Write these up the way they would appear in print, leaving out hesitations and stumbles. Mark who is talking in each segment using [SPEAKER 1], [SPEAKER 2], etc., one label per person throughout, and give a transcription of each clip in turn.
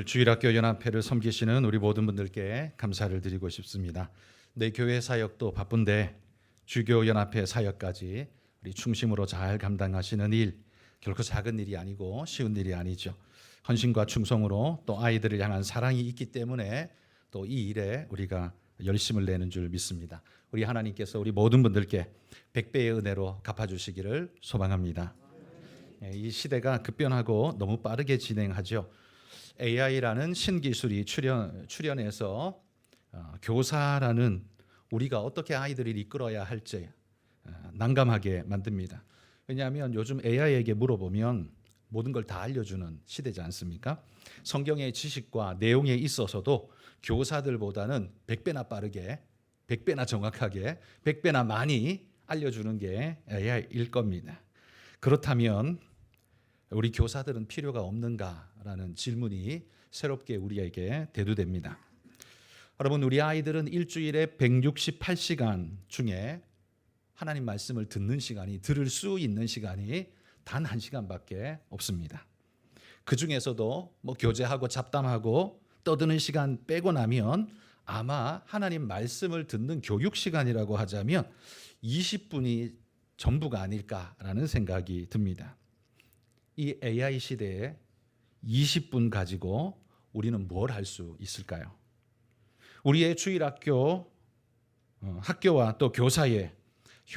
[SPEAKER 1] 주일학교 연합회를 섬기시는 우리 모든 분들께 감사를 드리고 싶습니다. 내 교회 사역도 바쁜데 주교 연합회 사역까지 우리 중심으로 잘 감당하시는 일, 결코 작은 일이 아니고 쉬운 일이 아니죠. 헌신과 충성으로 또 아이들을 향한 사랑이 있기 때문에 또 이 일에 우리가 열심을 내는 줄 믿습니다. 우리 하나님께서 우리 모든 분들께 100배의 은혜로 갚아주시기를 소망합니다. 이 시대가 급변하고 너무 빠르게 진행하죠. AI라는 신기술이 출현해서 교사라는 우리가 어떻게 아이들을 이끌어야 할지 난감하게 만듭니다. 왜냐하면 요즘 AI에게 물어보면 모든 걸 다 알려주는 시대지 않습니까? 성경의 지식과 내용에 있어서도 교사들보다는 100배나 빠르게, 100배나 정확하게, 100배나 많이 알려주는 게 AI일 겁니다. 그렇다면 우리 교사들은 필요가 없는가라는 질문이 새롭게 우리에게 대두됩니다. 여러분, 우리 아이들은 일주일에 168시간 중에 하나님 말씀을 듣는 시간이, 들을 수 있는 시간이 단 1시간밖에 없습니다. 그 중에서도 교제하고 잡담하고 떠드는 시간 빼고 나면 아마 하나님 말씀을 듣는 교육 시간이라고 하자면 20분이 전부가 아닐까라는 생각이 듭니다. 이 AI 시대에 20분 가지고 우리는 뭘 할 수 있을까요? 우리의 주일학교 학교와 또 교사의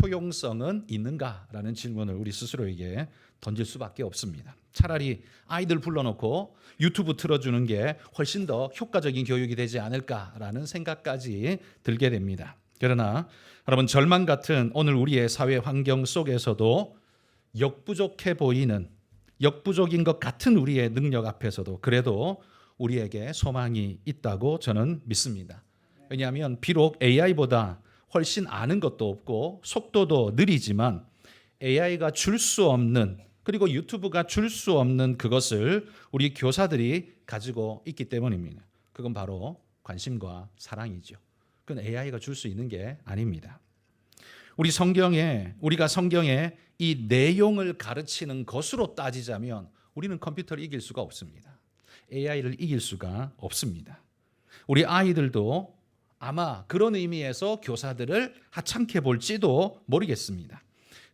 [SPEAKER 1] 효용성은 있는가라는 질문을 우리 스스로에게 던질 수밖에 없습니다. 차라리 아이들 불러놓고 유튜브 틀어주는 게 훨씬 더 효과적인 교육이 되지 않을까라는 생각까지 들게 됩니다. 그러나 여러분, 절망 같은 오늘 우리의 사회 환경 속에서도 역부족인 것 같은 우리의 능력 앞에서도 그래도 우리에게 소망이 있다고 저는 믿습니다. 왜냐하면 비록 AI보다 훨씬 아는 것도 없고 속도도 느리지만 AI가 줄 수 없는, 그리고 유튜브가 줄 수 없는 그것을 우리 교사들이 가지고 있기 때문입니다. 그건 바로 관심과 사랑이죠. 그건 AI가 줄 수 있는 게 아닙니다. 우리가 성경에 이 내용을 가르치는 것으로 따지자면 우리는 컴퓨터를 이길 수가 없습니다. AI를 이길 수가 없습니다. 우리 아이들도 아마 그런 의미에서 교사들을 하찮게 볼지도 모르겠습니다.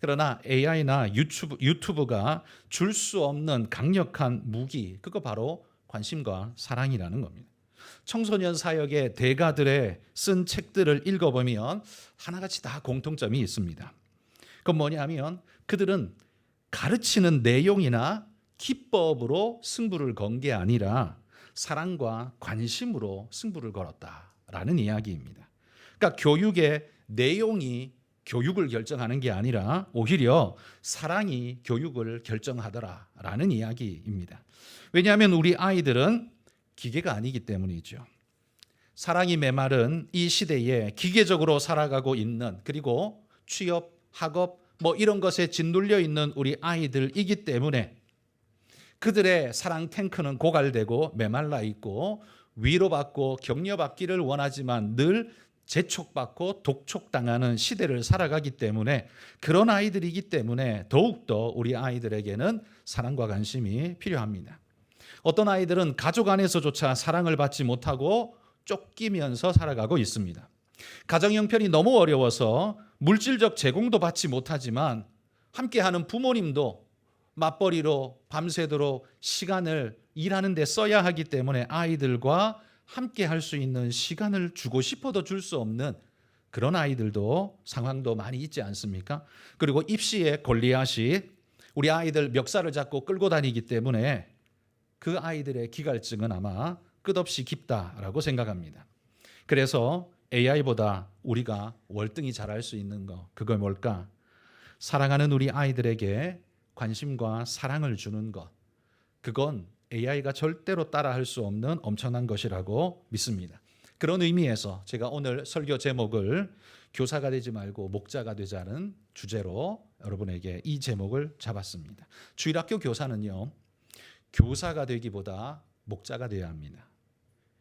[SPEAKER 1] 그러나 AI나 유튜브가 줄 수 없는 강력한 무기, 그거 바로 관심과 사랑이라는 겁니다. 청소년 사역의 대가들의 쓴 책들을 읽어보면 하나같이 다 공통점이 있습니다. 그건 뭐냐면 그들은 가르치는 내용이나 기법으로 승부를 건 게 아니라 사랑과 관심으로 승부를 걸었다라는 이야기입니다. 그러니까 교육의 내용이 교육을 결정하는 게 아니라 오히려 사랑이 교육을 결정하더라라는 이야기입니다. 왜냐하면 우리 아이들은 기계가 아니기 때문이죠. 사랑이 메마른 이 시대에 기계적으로 살아가고 있는, 그리고 취업, 학업 이런 것에 짓눌려 있는 우리 아이들이기 때문에 그들의 사랑 탱크는 고갈되고 메말라 있고 위로받고 격려받기를 원하지만 늘 재촉받고 독촉당하는 시대를 살아가기 때문에, 그런 아이들이기 때문에 더욱더 우리 아이들에게는 사랑과 관심이 필요합니다. 어떤 아이들은 가족 안에서조차 사랑을 받지 못하고 쫓기면서 살아가고 있습니다. 가정 형편이 너무 어려워서 물질적 제공도 받지 못하지만 함께하는 부모님도 맞벌이로 밤새도록 시간을 일하는 데 써야 하기 때문에 아이들과 함께 할 수 있는 시간을 주고 싶어도 줄 수 없는 그런 아이들도 상황도 많이 있지 않습니까? 그리고 입시의 골리앗이 우리 아이들 멱살을 잡고 끌고 다니기 때문에 그 아이들의 기갈증은 아마 끝없이 깊다라고 생각합니다. 그래서 AI보다 우리가 월등히 잘할 수 있는 거, 그건 뭘까? 사랑하는 우리 아이들에게 관심과 사랑을 주는 것, 그건 AI가 절대로 따라할 수 없는 엄청난 것이라고 믿습니다. 그런 의미에서 제가 오늘 설교 제목을 교사가 되지 말고 목자가 되자는 주제로 여러분에게 이 제목을 잡았습니다. 주일학교 교사는요, 교사가 되기보다 목자가 되어야 합니다.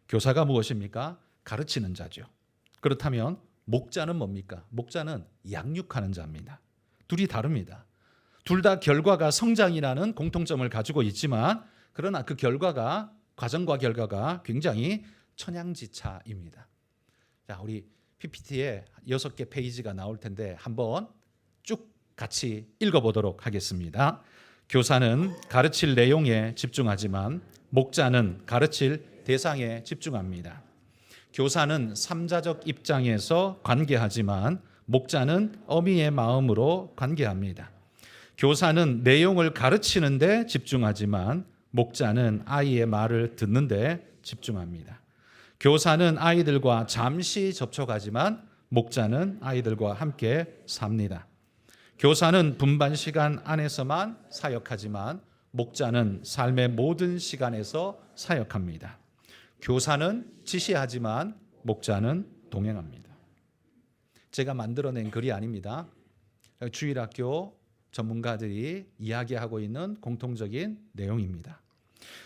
[SPEAKER 1] 교사가 무엇입니까? 가르치는 자죠. 그렇다면 목자는 뭡니까? 목자는 양육하는 자입니다. 둘이 다릅니다. 둘 다 결과가 성장이라는 공통점을 가지고 있지만, 그러나 그 결과가 과정과 결과가 굉장히 천양지차입니다. 자, 우리 PPT에 6개 페이지가 나올 텐데 한번 쭉 같이 읽어보도록 하겠습니다. 교사는 가르칠 내용에 집중하지만 목자는 가르칠 대상에 집중합니다. 교사는 삼자적 입장에서 관계하지만 목자는 어미의 마음으로 관계합니다. 교사는 내용을 가르치는 데 집중하지만 목자는 아이의 말을 듣는 데 집중합니다. 교사는 아이들과 잠시 접촉하지만 목자는 아이들과 함께 삽니다. 교사는 분반 시간 안에서만 사역하지만 목자는 삶의 모든 시간에서 사역합니다. 교사는 지시하지만 목자는 동행합니다. 제가 만들어낸 글이 아닙니다. 주일학교 전문가들이 이야기하고 있는 공통적인 내용입니다.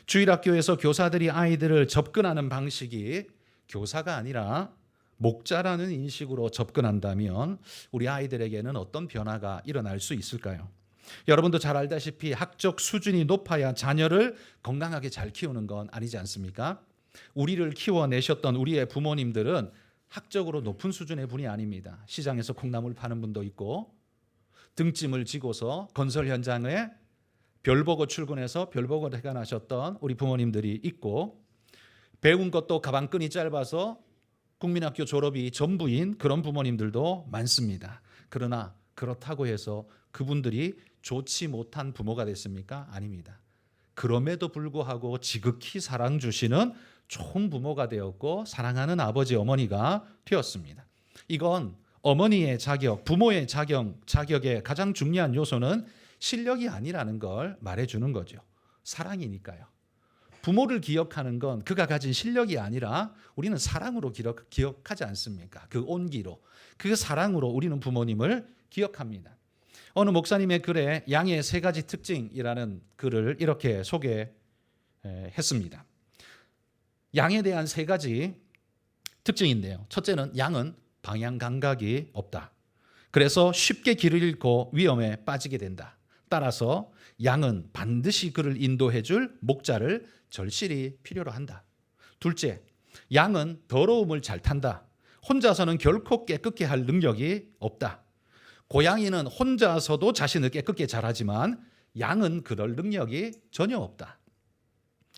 [SPEAKER 1] 주일학교에서 교사들이 아이들을 접근하는 방식이 교사가 아니라 목자라는 인식으로 접근한다면 우리 아이들에게는 어떤 변화가 일어날 수 있을까요? 여러분도 잘 알다시피 학적 수준이 높아야 자녀를 건강하게 잘 키우는 건 아니지 않습니까? 우리를 키워내셨던 우리의 부모님들은 학적으로 높은 수준의 분이 아닙니다. 시장에서 콩나물 파는 분도 있고 등짐을 지고서 건설 현장에 별 보고 출근해서 별 보고 퇴근하셨던 우리 부모님들이 있고 배운 것도 가방끈이 짧아서 국민학교 졸업이 전부인 그런 부모님들도 많습니다. 그러나 그렇다고 해서 그분들이 좋지 못한 부모가 됐습니까? 아닙니다. 그럼에도 불구하고 지극히 사랑 주시는 좋은 부모가 되었고 사랑하는 아버지 어머니가 되었습니다. 이건 어머니의 자격, 부모의 자격의 가장 중요한 요소는 실력이 아니라는 걸 말해주는 거죠. 사랑이니까요. 부모를 기억하는 건 그가 가진 실력이 아니라 우리는 사랑으로 기억하지 않습니까? 그 온기로, 그 사랑으로 우리는 부모님을 기억합니다. 어느 목사님의 글에 양의 3가지 특징이라는 글을 이렇게 소개했습니다. 양에 대한 3가지 특징인데요. 첫째는 양은 방향 감각이 없다. 그래서 쉽게 길을 잃고 위험에 빠지게 된다. 따라서 양은 반드시 그를 인도해 줄 목자를 절실히 필요로 한다. 둘째, 양은 더러움을 잘 탄다. 혼자서는 결코 깨끗게 할 능력이 없다. 고양이는 혼자서도 자신을 깨끗게 잘하지만 양은 그럴 능력이 전혀 없다.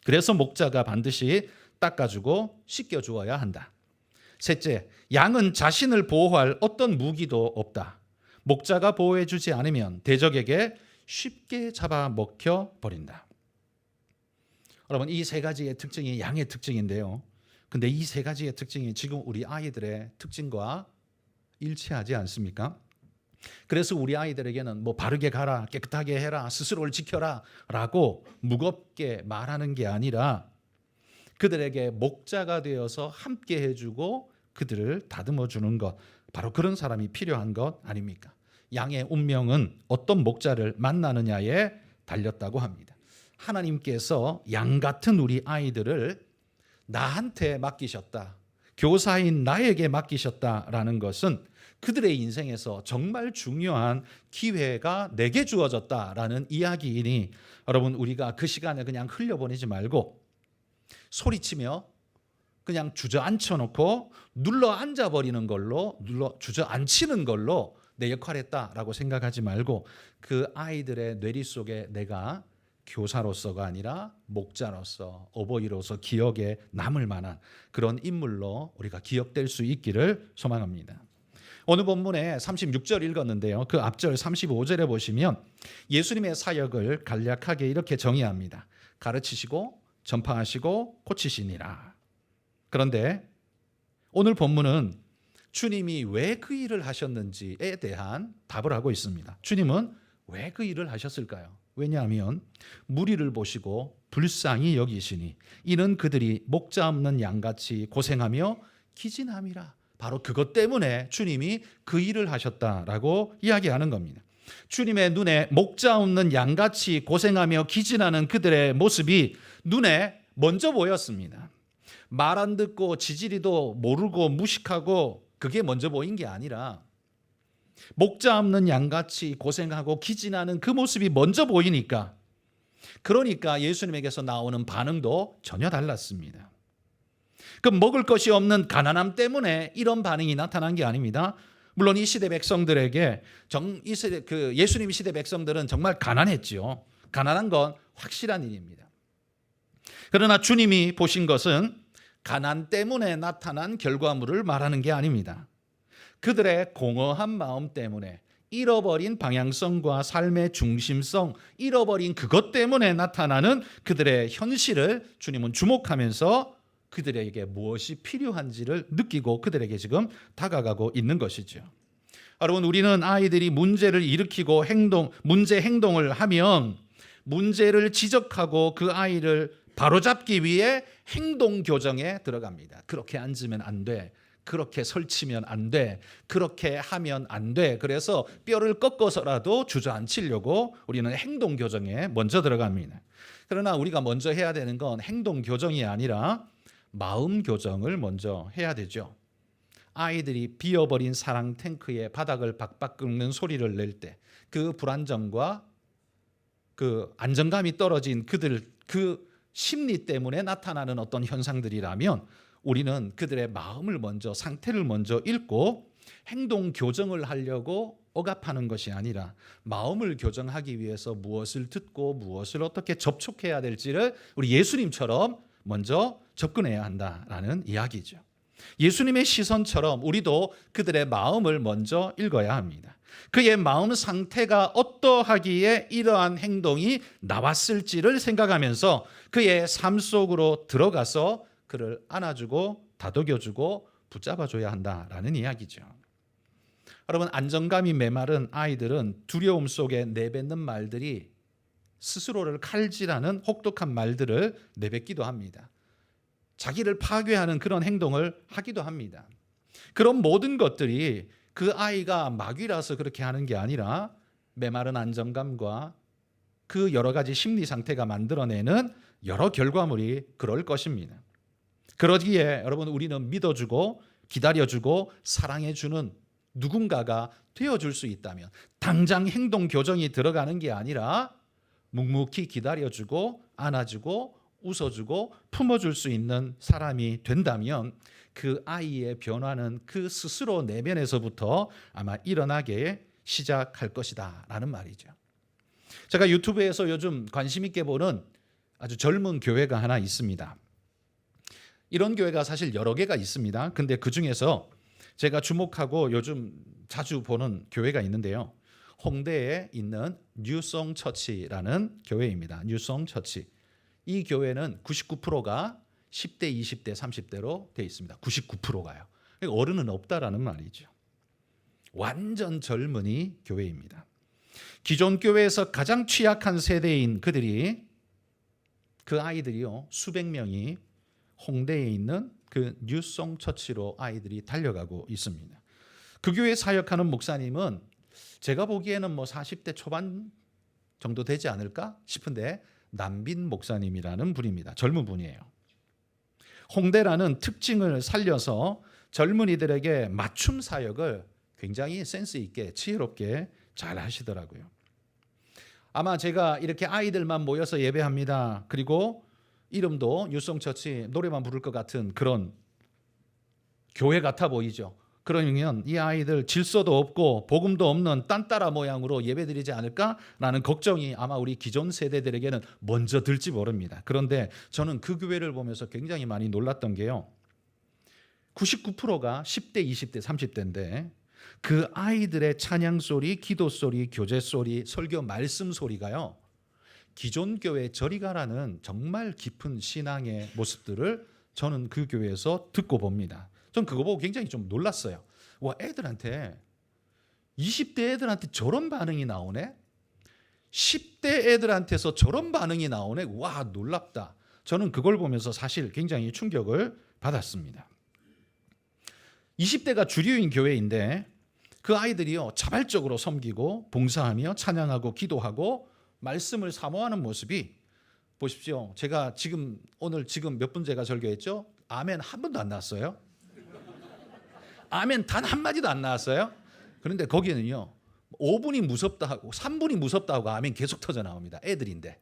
[SPEAKER 1] 그래서 목자가 반드시 닦아주고 씻겨주어야 한다. 셋째, 양은 자신을 보호할 어떤 무기도 없다. 목자가 보호해주지 않으면 대적에게 쉽게 잡아먹혀 버린다. 여러분, 이 3가지의 특징이 양의 특징인데요. 근데 이 3가지의 특징이 지금 우리 아이들의 특징과 일치하지 않습니까? 그래서 우리 아이들에게는 뭐 바르게 가라, 깨끗하게 해라, 스스로를 지켜라 라고 무겁게 말하는 게 아니라 그들에게 목자가 되어서 함께 해주고 그들을 다듬어 주는 것, 바로 그런 사람이 필요한 것 아닙니까? 양의 운명은 어떤 목자를 만나느냐에 달렸다고 합니다. 하나님께서 양 같은 우리 아이들을 나한테 맡기셨다, 교사인 나에게 맡기셨다라는 것은 그들의 인생에서 정말 중요한 기회가 내게 주어졌다라는 이야기이니 여러분, 우리가 그 시간에 그냥 흘려보내지 말고 소리치며 그냥 주저앉혀 놓고 눌러 앉아버리는 걸로, 주저앉히는 걸로 내 역할했다라고 생각하지 말고 그 아이들의 뇌리 속에 내가 교사로서가 아니라 목자로서, 어버이로서 기억에 남을 만한 그런 인물로 우리가 기억될 수 있기를 소망합니다. 오늘 본문에 36절 읽었는데요. 그 앞절 35절에 보시면 예수님의 사역을 간략하게 이렇게 정의합니다. 가르치시고 전파하시고 고치시니라. 그런데 오늘 본문은 주님이 왜 그 일을 하셨는지에 대한 답을 하고 있습니다. 주님은 왜 그 일을 하셨을까요? 왜냐하면 무리를 보시고 불쌍히 여기시니 이는 그들이 목자 없는 양같이 고생하며 기진함이라. 바로 그것 때문에 주님이 그 일을 하셨다라고 이야기하는 겁니다. 주님의 눈에 목자 없는 양같이 고생하며 기진하는 그들의 모습이 눈에 먼저 보였습니다. 말 안 듣고 지지리도 모르고 무식하고 그게 먼저 보인 게 아니라 목자 없는 양같이 고생하고 기진하는 그 모습이 먼저 보이니까 그러니까 예수님에게서 나오는 반응도 전혀 달랐습니다. 그 먹을 것이 없는 가난함 때문에 이런 반응이 나타난 게 아닙니다. 물론 이 시대 백성들에게 예수님 시대 백성들은 정말 가난했지요. 가난한 건 확실한 일입니다. 그러나 주님이 보신 것은 가난 때문에 나타난 결과물을 말하는 게 아닙니다. 그들의 공허한 마음 때문에 잃어버린 방향성과 삶의 중심성, 잃어버린 그것 때문에 나타나는 그들의 현실을 주님은 주목하면서 그들에게 무엇이 필요한지를 느끼고 그들에게 지금 다가가고 있는 것이죠. 여러분, 우리는 아이들이 문제를 일으키고 문제 행동을 하면 문제를 지적하고 그 아이를 바로잡기 위해 행동 교정에 들어갑니다. 그렇게 앉으면 안 돼. 그렇게 설치면 안 돼. 그렇게 하면 안 돼. 그래서 뼈를 꺾어서라도 주저앉히려고 우리는 행동 교정에 먼저 들어갑니다. 그러나 우리가 먼저 해야 되는 건 행동 교정이 아니라 마음 교정을 먼저 해야 되죠. 아이들이 비어버린 사랑 탱크에 바닥을 박박 긁는 소리를 낼 때 그 불안정과 그 안정감이 떨어진 그들 그 심리 때문에 나타나는 어떤 현상들이라면 우리는 그들의 마음을 먼저 상태를 먼저 읽고 행동 교정을 하려고 억압하는 것이 아니라 마음을 교정하기 위해서 무엇을 듣고 무엇을 어떻게 접촉해야 될지를 우리 예수님처럼 먼저 접근해야 한다라는 이야기죠. 예수님의 시선처럼 우리도 그들의 마음을 먼저 읽어야 합니다. 그의 마음 상태가 어떠하기에 이러한 행동이 나왔을지를 생각하면서 그의 삶 속으로 들어가서 그를 안아주고 다독여주고 붙잡아줘야 한다라는 이야기죠. 여러분, 안정감이 메마른 아이들은 두려움 속에 내뱉는 말들이 스스로를 칼질하는 혹독한 말들을 내뱉기도 합니다. 자기를 파괴하는 그런 행동을 하기도 합니다. 그런 모든 것들이 그 아이가 마귀라서 그렇게 하는 게 아니라 메마른 안정감과 그 여러 가지 심리 상태가 만들어내는 여러 결과물이 그럴 것입니다. 그러기에 여러분, 우리는 믿어주고 기다려주고 사랑해주는 누군가가 되어줄 수 있다면 당장 행동 교정이 들어가는 게 아니라 묵묵히 기다려주고 안아주고 웃어주고 품어줄 수 있는 사람이 된다면 그 아이의 변화는 그 스스로 내면에서부터 아마 일어나게 시작할 것이다 라는 말이죠. 제가 유튜브에서 요즘 관심 있게 보는 아주 젊은 교회가 하나 있습니다. 이런 교회가 사실 여러 개가 있습니다. 근데 그 중에서 제가 주목하고 요즘 자주 보는 교회가 있는데요. 홍대에 있는 뉴송 처치라는 교회입니다. 뉴송 처치. 이 교회는 99%가 10대, 20대, 30대로 되어 있습니다. 99%가요. 어른은 없다라는 말이죠. 완전 젊은이 교회입니다. 기존 교회에서 가장 취약한 세대인 그들이 그 아이들이요 수백 명이 홍대에 있는 그 뉴송 처치로 아이들이 달려가고 있습니다. 그 교회 사역하는 목사님은 제가 보기에는 40대 초반 정도 되지 않을까 싶은데 남빈 목사님이라는 분입니다. 젊은 분이에요. 홍대라는 특징을 살려서 젊은이들에게 맞춤 사역을 굉장히 센스 있게 지혜롭게 잘 하시더라고요. 아마 제가 이렇게 아이들만 모여서 예배합니다. 그리고 이름도 뉴송처치 노래만 부를 것 같은 그런 교회 같아 보이죠. 그러면 이 아이들 질서도 없고 복음도 없는 딴따라 모양으로 예배드리지 않을까라는 걱정이 아마 우리 기존 세대들에게는 먼저 들지 모릅니다. 그런데 저는 그 교회를 보면서 굉장히 많이 놀랐던 게요. 99%가 10대, 20대, 30대인데 그 아이들의 찬양 소리, 기도 소리, 교제 소리, 설교 말씀 소리가요. 기존 교회 저리 가라는 정말 깊은 신앙의 모습들을 저는 그 교회에서 듣고 봅니다. 전 그거 보고 굉장히 좀 놀랐어요. 와, 애들한테 20대 애들한테 저런 반응이 나오네. 10대 애들한테서 저런 반응이 나오네. 와, 놀랍다. 저는 그걸 보면서 사실 굉장히 충격을 받았습니다. 20대가 주류인 교회인데 그 아이들이요 자발적으로 섬기고 봉사하며 찬양하고 기도하고 말씀을 사모하는 모습이 보십시오. 제가 오늘 몇 분째가 절교했죠? 아멘 한 번도 안 나왔어요. 아멘 단 한마디도 안 나왔어요. 그런데 거기는요 5분이 무섭다 하고 3분이 무섭다 하고 아멘 계속 터져 나옵니다. 애들인데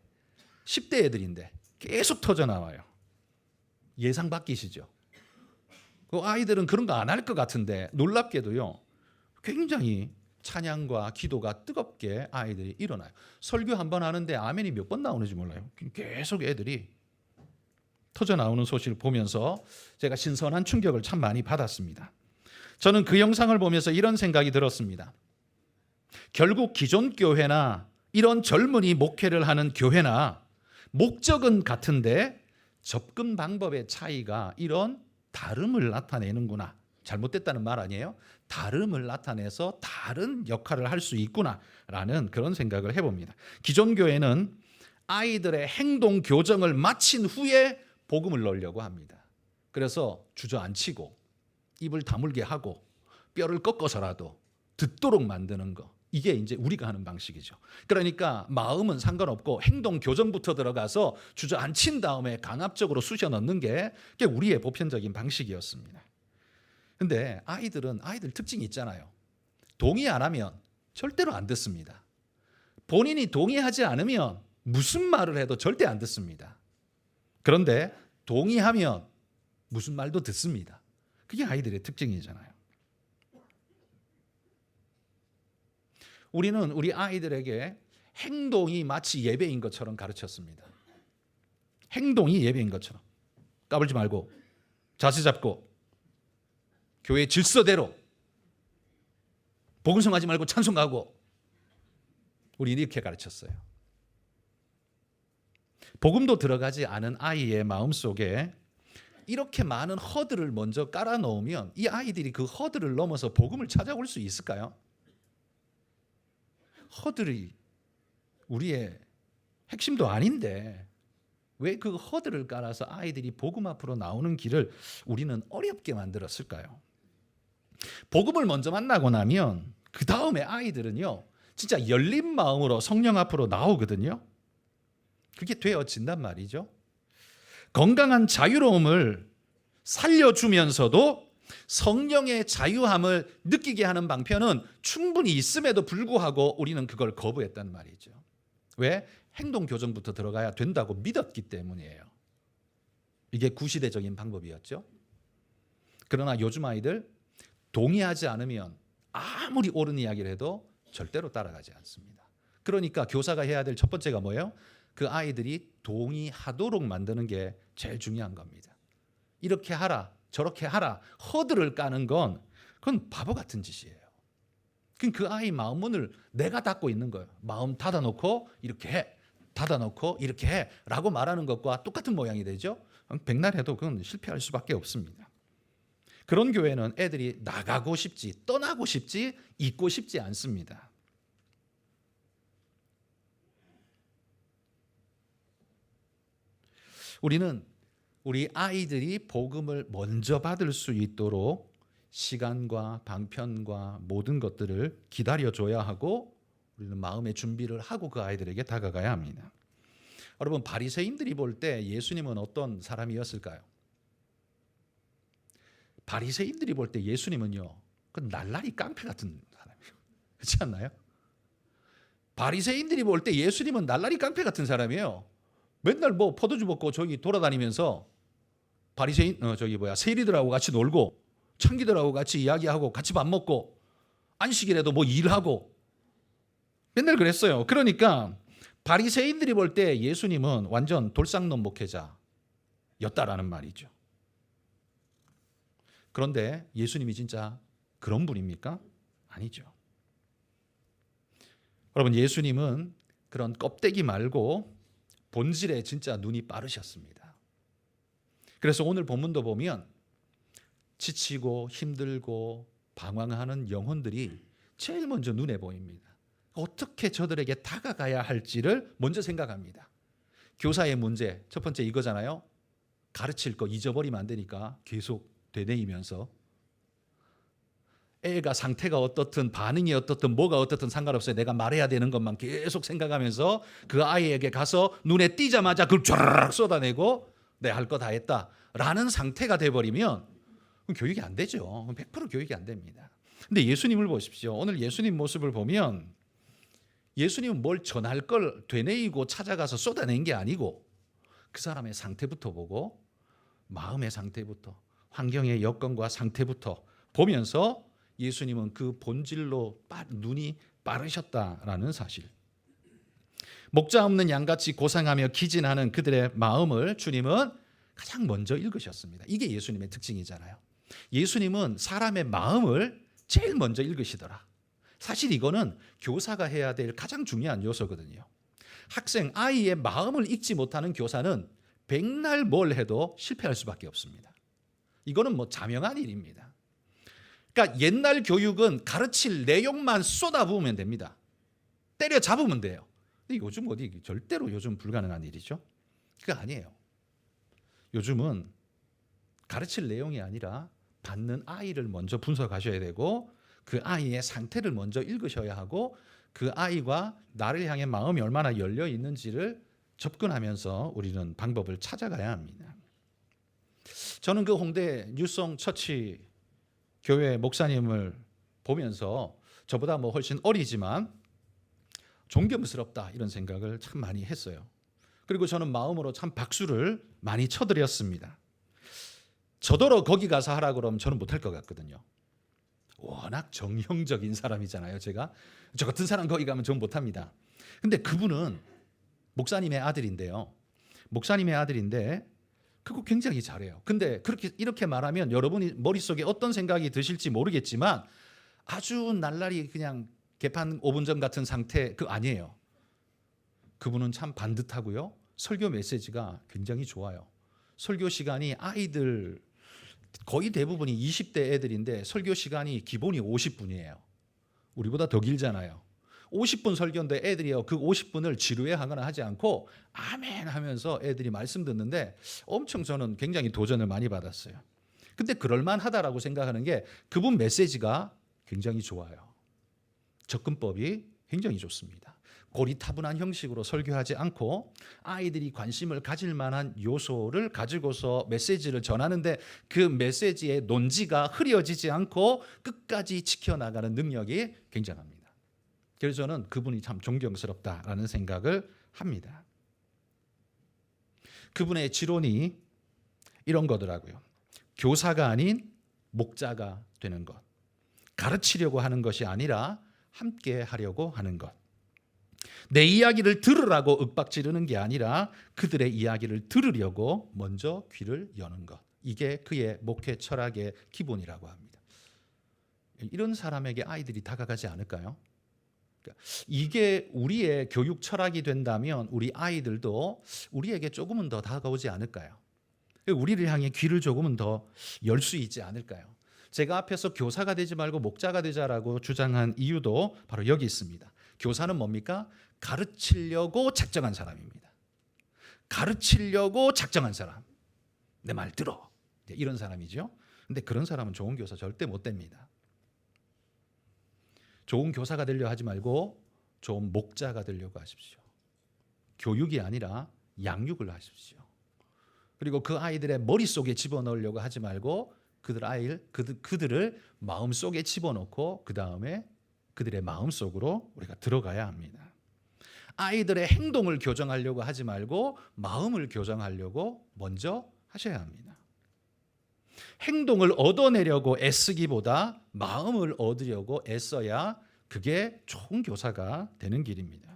[SPEAKER 1] 10대 애들인데 계속 터져 나와요. 예상 바뀌시죠? 그 아이들은 그런 거 안 할 것 같은데 놀랍게도요. 굉장히 찬양과 기도가 뜨겁게 아이들이 일어나요. 설교 한 번 하는데 아멘이 몇 번 나오는지 몰라요. 계속 애들이 터져 나오는 소식을 보면서 제가 신선한 충격을 참 많이 받았습니다. 저는 그 영상을 보면서 이런 생각이 들었습니다. 결국 기존 교회나 이런 젊은이 목회를 하는 교회나 목적은 같은데 접근 방법의 차이가 이런 다름을 나타내는구나. 잘못됐다는 말 아니에요? 다름을 나타내서 다른 역할을 할 수 있구나라는 그런 생각을 해봅니다. 기존 교회는 아이들의 행동 교정을 마친 후에 복음을 넣으려고 합니다. 그래서 주저앉히고 입을 다물게 하고 뼈를 꺾어서라도 듣도록 만드는 거. 이게 이제 우리가 하는 방식이죠. 그러니까 마음은 상관없고 행동 교정부터 들어가서 주저앉힌 다음에 강압적으로 쑤셔 넣는 게 우리의 보편적인 방식이었습니다. 근데 아이들 특징이 있잖아요. 동의 안 하면 절대로 안 듣습니다. 본인이 동의하지 않으면 무슨 말을 해도 절대 안 듣습니다. 그런데 동의하면 무슨 말도 듣습니다. 그게 아이들의 특징이잖아요. 우리는 우리 아이들에게 행동이 마치 예배인 것처럼 가르쳤습니다. 행동이 예배인 것처럼. 까불지 말고 자세 잡고 교회 질서대로 복음성하지 말고 찬송하고 우리는 이렇게 가르쳤어요. 복음도 들어가지 않은 아이의 마음속에 이렇게 많은 허들을 먼저 깔아놓으면 이 아이들이 그 허들을 넘어서 복음을 찾아올 수 있을까요? 허들이 우리의 핵심도 아닌데 왜 그 허들을 깔아서 아이들이 복음 앞으로 나오는 길을 우리는 어렵게 만들었을까요? 복음을 먼저 만나고 나면 그 다음에 아이들은요 진짜 열린 마음으로 성령 앞으로 나오거든요. 그게 되어진단 말이죠. 건강한 자유로움을 살려주면서도 성령의 자유함을 느끼게 하는 방편은 충분히 있음에도 불구하고 우리는 그걸 거부했단 말이죠. 왜? 행동 교정부터 들어가야 된다고 믿었기 때문이에요. 이게 구시대적인 방법이었죠. 그러나 요즘 아이들 동의하지 않으면 아무리 옳은 이야기를 해도 절대로 따라가지 않습니다. 그러니까 교사가 해야 될 첫 번째가 뭐예요? 그 아이들이 동의하도록 만드는 게 제일 중요한 겁니다. 이렇게 하라, 저렇게 하라, 허들을 까는 건 그건 바보 같은 짓이에요. 그 아이 마음 문을 내가 닫고 있는 거예요. 마음 닫아놓고 이렇게 해, 닫아놓고 이렇게 해 라고 말하는 것과 똑같은 모양이 되죠. 백날 해도 그건 실패할 수밖에 없습니다. 그런 교회는 애들이 나가고 싶지, 떠나고 싶지, 있고 싶지 않습니다. 우리는 우리 아이들이 복음을 먼저 받을 수 있도록 시간과 방편과 모든 것들을 기다려줘야 하고 우리는 마음의 준비를 하고 그 아이들에게 다가가야 합니다. 여러분, 바리새인들이 볼 때 예수님은 어떤 사람이었을까요? 바리새인들이 볼 때 예수님은요, 그 날라리 깡패 같은 사람이에요. 그렇지 않나요? 바리새인들이 볼 때 예수님은 날라리 깡패 같은 사람이에요. 맨날 뭐 포도주 먹고 저기 돌아다니면서 바리새인 세리들하고 같이 놀고 창기들하고 같이 이야기하고 같이 밥 먹고 안식일에도 뭐 일하고 맨날 그랬어요. 그러니까 바리새인들이 볼 때 예수님은 완전 돌상놈 목회자였다라는 말이죠. 그런데 예수님이 진짜 그런 분입니까? 아니죠. 여러분, 예수님은 그런 껍데기 말고 본질에 진짜 눈이 빠르셨습니다. 그래서 오늘 본문도 보면 지치고 힘들고 방황하는 영혼들이 제일 먼저 눈에 보입니다. 어떻게 저들에게 다가가야 할지를 먼저 생각합니다. 교사의 문제 첫 번째 이거잖아요. 가르칠 거 잊어버리면 안 되니까 계속 되뇌이면서 애가 상태가 어떻든 반응이 어떻든 뭐가 어떻든 상관없어요. 내가 말해야 되는 것만 계속 생각하면서 그 아이에게 가서 눈에 띄자마자 그걸 쫙 쏟아내고 내 할 거 다 했다라는 상태가 돼버리면 교육이 안 되죠. 100% 교육이 안 됩니다. 근데 예수님을 보십시오. 오늘 예수님 모습을 보면 예수님은 뭘 전할 걸 되뇌이고 찾아가서 쏟아낸 게 아니고 그 사람의 상태부터 보고 마음의 상태부터 환경의 여건과 상태부터 보면서 예수님은 그 본질로 눈이 빠르셨다라는 사실. 목자 없는 양같이 고상하며 기진하는 그들의 마음을 주님은 가장 먼저 읽으셨습니다. 이게 예수님의 특징이잖아요. 예수님은 사람의 마음을 제일 먼저 읽으시더라. 사실 이거는 교사가 해야 될 가장 중요한 요소거든요. 학생, 아이의 마음을 읽지 못하는 교사는 백날 뭘 해도 실패할 수밖에 없습니다. 이거는 뭐 자명한 일입니다. 그러니까 옛날 교육은 가르칠 내용만 쏟아부으면 됩니다. 때려잡으면 돼요. 근데 요즘 절대로 요즘 불가능한 일이죠. 그거 아니에요. 요즘은 가르칠 내용이 아니라 받는 아이를 먼저 분석하셔야 되고 그 아이의 상태를 먼저 읽으셔야 하고 그 아이가 나를 향해 마음이 얼마나 열려 있는지를 접근하면서 우리는 방법을 찾아가야 합니다. 저는 그 홍대 뉴송 처치 교회 목사님을 보면서 저보다 뭐 훨씬 어리지만 존경스럽다 이런 생각을 참 많이 했어요. 그리고 저는 마음으로 참 박수를 많이 쳐드렸습니다. 저더러 거기 가서 하라 그러면 저는 못할 것 같거든요. 워낙 정형적인 사람이잖아요. 제가 저 같은 사람 거기 가면 전 못합니다. 근데 그분은 목사님의 아들인데요. 목사님의 아들인데 그거 굉장히 잘해요. 근데 이렇게 말하면 여러분이 머릿속에 어떤 생각이 드실지 모르겠지만 아주 날라리 그냥 개판 5분 전 같은 상태 그 아니에요. 그분은 참 반듯하고요. 설교 메시지가 굉장히 좋아요. 설교 시간이 아이들 거의 대부분이 20대 애들인데 설교 시간이 기본이 50분이에요. 우리보다 더 길잖아요. 50분 설교인데 애들이요. 그 50분을 지루해하거나 하지 않고 아멘 하면서 애들이 말씀 듣는데 엄청 저는 굉장히 도전을 많이 받았어요. 근데 그럴만하다라고 생각하는 게 그분 메시지가 굉장히 좋아요. 접근법이 굉장히 좋습니다. 고리타분한 형식으로 설교하지 않고 아이들이 관심을 가질 만한 요소를 가지고서 메시지를 전하는데 그 메시지의 논지가 흐려지지 않고 끝까지 지켜나가는 능력이 굉장합니다. 그래서 저는 그분이 참 존경스럽다라는 생각을 합니다. 그분의 지론이 이런 거더라고요. 교사가 아닌 목자가 되는 것. 가르치려고 하는 것이 아니라 함께 하려고 하는 것. 내 이야기를 들으라고 윽박지르는 게 아니라 그들의 이야기를 들으려고 먼저 귀를 여는 것. 이게 그의 목회 철학의 기본이라고 합니다. 이런 사람에게 아이들이 다가가지 않을까요? 이게 우리의 교육 철학이 된다면 우리 아이들도 우리에게 조금은 더 다가오지 않을까요? 우리를 향해 귀를 조금은 더 열 수 있지 않을까요? 제가 앞에서 교사가 되지 말고 목자가 되자라고 주장한 이유도 바로 여기 있습니다. 교사는 뭡니까? 가르치려고 작정한 사람입니다. 가르치려고 작정한 사람. 내 말 들어. 이런 사람이죠. 근데 그런 사람은 좋은 교사 절대 못 됩니다. 좋은 교사가 되려 하지 말고 좋은 목자가 되려고 하십시오. 교육이 아니라 양육을 하십시오. 그리고 그 아이들의 머릿속에 집어넣으려고 하지 말고 그들을 마음속에 집어넣고 그 다음에 그들의 마음속으로 우리가 들어가야 합니다. 아이들의 행동을 교정하려고 하지 말고 마음을 교정하려고 먼저 하셔야 합니다. 행동을 얻어내려고 애쓰기보다 마음을 얻으려고 애써야 그게 좋은 교사가 되는 길입니다.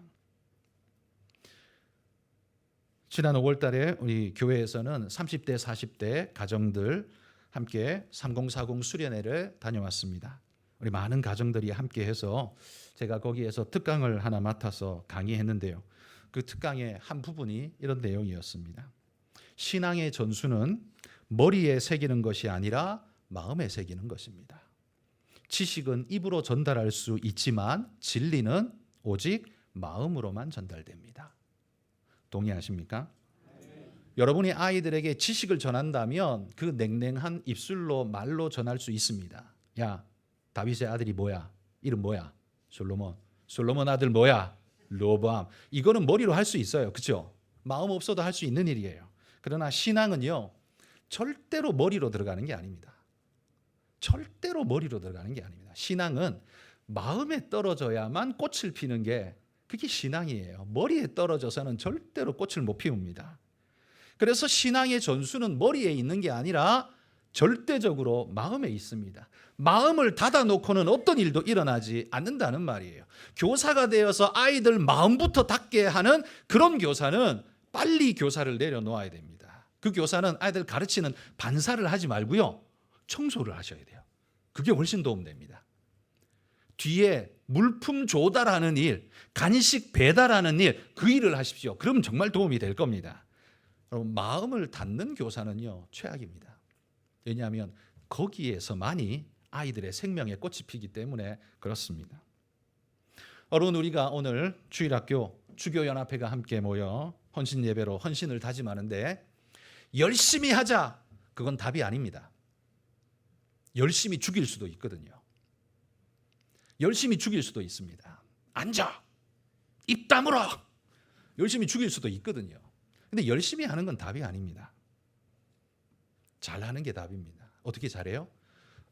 [SPEAKER 1] 지난 5월 달에 우리 교회에서는 30대, 40대 가정들 함께 3040 수련회를 다녀왔습니다. 우리 많은 가정들이 함께 해서 제가 거기에서 특강을 하나 맡아서 강의했는데요. 그 특강의 한 부분이 이런 내용이었습니다. 신앙의 전수는 머리에 새기는 것이 아니라 마음에 새기는 것입니다. 지식은 입으로 전달할 수 있지만 진리는 오직 마음으로만 전달됩니다. 동의하십니까? 여러분이 아이들에게 지식을 전한다면 그 냉랭한 입술로 말로 전할 수 있습니다. 야, 다윗의 아들이 뭐야? 이름 뭐야? 솔로몬. 솔로몬 아들 뭐야? 르호보암. 이거는 머리로 할 수 있어요. 그렇죠? 마음 없어도 할 수 있는 일이에요. 그러나 신앙은요. 절대로 머리로 들어가는 게 아닙니다. 절대로 머리로 들어가는 게 아닙니다. 신앙은 마음에 떨어져야만 꽃을 피는 게 그게 신앙이에요. 머리에 떨어져서는 절대로 꽃을 못 피웁니다. 그래서 신앙의 전수는 머리에 있는 게 아니라 절대적으로 마음에 있습니다. 마음을 닫아놓고는 어떤 일도 일어나지 않는다는 말이에요. 교사가 되어서 아이들 마음부터 닫게 하는 그런 교사는 빨리 교사를 내려놓아야 됩니다. 그 교사는 아이들 가르치는 반사를 하지 말고요, 청소를 하셔야 돼요. 그게 훨씬 도움됩니다. 뒤에 물품 조달하는 일, 간식 배달하는 일, 그 일을 하십시오. 그러면 정말 도움이 될 겁니다. 여러분, 마음을 닫는 교사는요, 최악입니다. 왜냐하면 거기에서만이 아이들의 생명의 꽃이 피기 때문에 그렇습니다. 여러분, 우리가 오늘 주일학교 주교연합회가 함께 모여 헌신 예배로 헌신을 다짐하는데, 열심히 하자, 그건 답이 아닙니다. 열심히 죽일 수도 있거든요. 열심히 죽일 수도 있습니다. 앉아, 입 다물어, 열심히 죽일 수도 있거든요. 근데 열심히 하는 건 답이 아닙니다. 잘하는 게 답입니다. 어떻게 잘해요?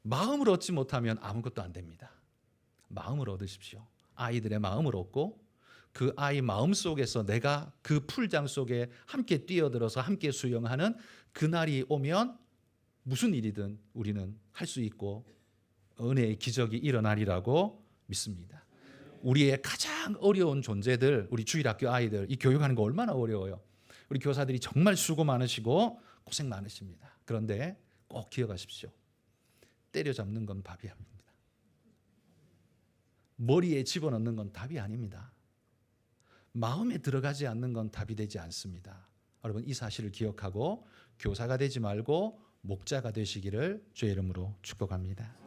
[SPEAKER 1] 마음을 얻지 못하면 아무것도 안 됩니다. 마음을 얻으십시오. 아이들의 마음을 얻고 그 아이 마음 속에서 내가 그 풀장 속에 함께 뛰어들어서 함께 수영하는 그날이 오면 무슨 일이든 우리는 할 수 있고 은혜의 기적이 일어나리라고 믿습니다. 우리의 가장 어려운 존재들, 우리 주일학교 아이들, 이 교육하는 거 얼마나 어려워요. 우리 교사들이 정말 수고 많으시고 고생 많으십니다. 그런데 꼭 기억하십시오. 때려잡는 건 답이 아닙니다. 머리에 집어넣는 건 답이 아닙니다. 마음에 들어가지 않는 건 답이 되지 않습니다. 여러분, 이 사실을 기억하고 교사가 되지 말고 목자가 되시기를 주의 이름으로 축복합니다.